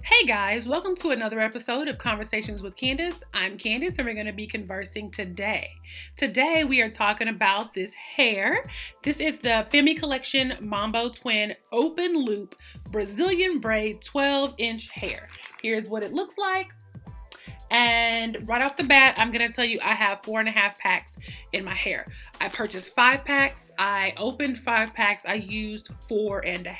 Hey guys, welcome to another episode of Conversations with Candace. I'm Candace and we're going to be conversing today. Today we are talking about this hair. This is the Femi Collection Mambo Twin Open Loop Brazilian Braid 12-inch hair. Here's what it looks like. And right off the bat, I'm going to tell you I have 4.5 packs in my hair. I purchased 5 packs. I opened 5 packs. I used 4.5.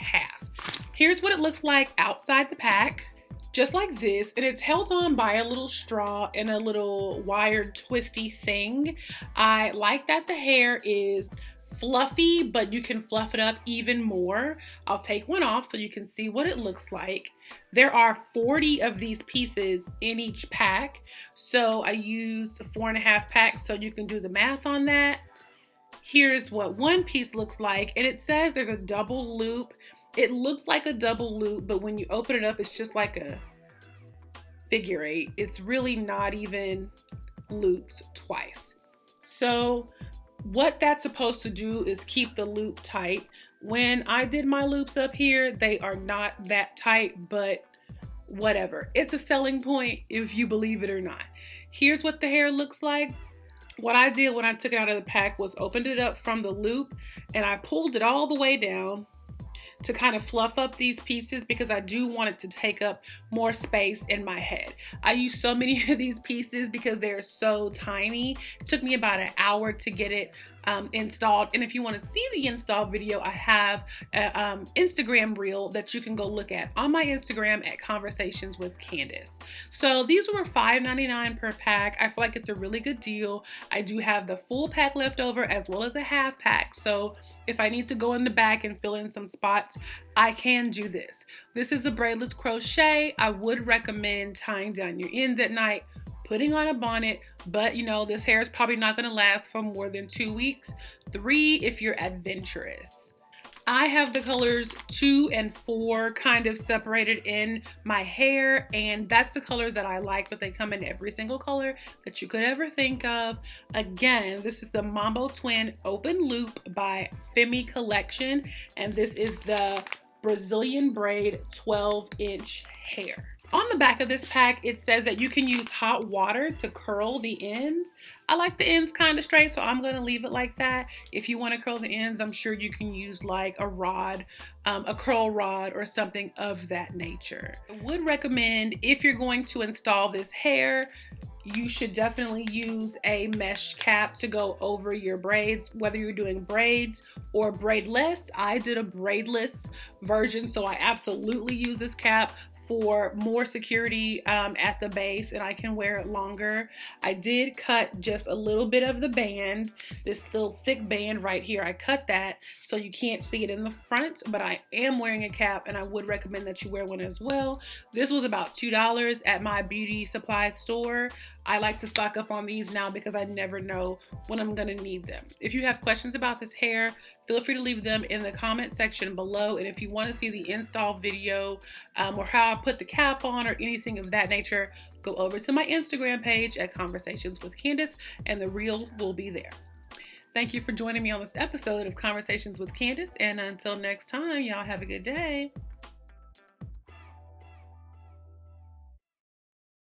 Here's what it looks like outside the pack. Just like this, and it's held on by a little straw and a little wired twisty thing. I like that the hair is fluffy, but you can fluff it up even more. I'll take one off so you can see what it looks like. There are 40 of these pieces in each pack, so I used 4.5 packs, so you can do the math on that. Here's what one piece looks like, and it says there's a double loop. It looks like a double loop, but when you open it up, it's just like a figure 8. It's really not even looped twice. So what that's supposed to do is keep the loop tight. When I did my loops up here, they are not that tight, but whatever. It's a selling point if you believe it or not. Here's what the hair looks like. What I did when I took it out of the pack was opened it up from the loop and I pulled it all the way down to kind of fluff up these pieces because I do want it to take up more space in my head. I use so many of these pieces because they're so tiny. It took me about an hour to get it installed. And if you want to see the install video, I have an Instagram reel that you can go look at on my Instagram at ConversationswithCandace. So these were $5.99 per pack. I feel like it's a really good deal. I do have the full pack left over as well as a half pack. So if I need to go in the back and fill in some spots, I can do this. This is a braidless crochet. I would recommend tying down your ends at night, putting on a bonnet, but you know, this hair is probably not going to last for more than 2 weeks. 3 if you're adventurous. I have the colors 2 and 4 kind of separated in my hair, and that's the colors that I like, but they come in every single color that you could ever think of. Again, this is the Mambo Twin Open Loop by Femi Collection, and this is the Brazilian Braid 12-inch hair. On the back of this pack, it says that you can use hot water to curl the ends. I like the ends kind of straight, so I'm going to leave it like that. If you want to curl the ends, I'm sure you can use like a rod, a curl rod or something of that nature. I would recommend if you're going to install this hair, you should definitely use a mesh cap to go over your braids, whether you're doing braids or braidless. I did a braidless version, so I absolutely use this cap for more security at the base, and I can wear it longer. I did cut just a little bit of the band, this little thick band right here. I cut that so you can't see it in the front, but I am wearing a cap and I would recommend that you wear one as well. This was about $2 at my beauty supply store. I like to stock up on these now because I never know when I'm going to need them. If you have questions about this hair, feel free to leave them in the comment section below. And if you want to see the install video or how I put the cap on or anything of that nature, go over to my Instagram page at Conversations with Candace and the reel will be there. Thank you for joining me on this episode of Conversations with Candace. And until next time, y'all have a good day.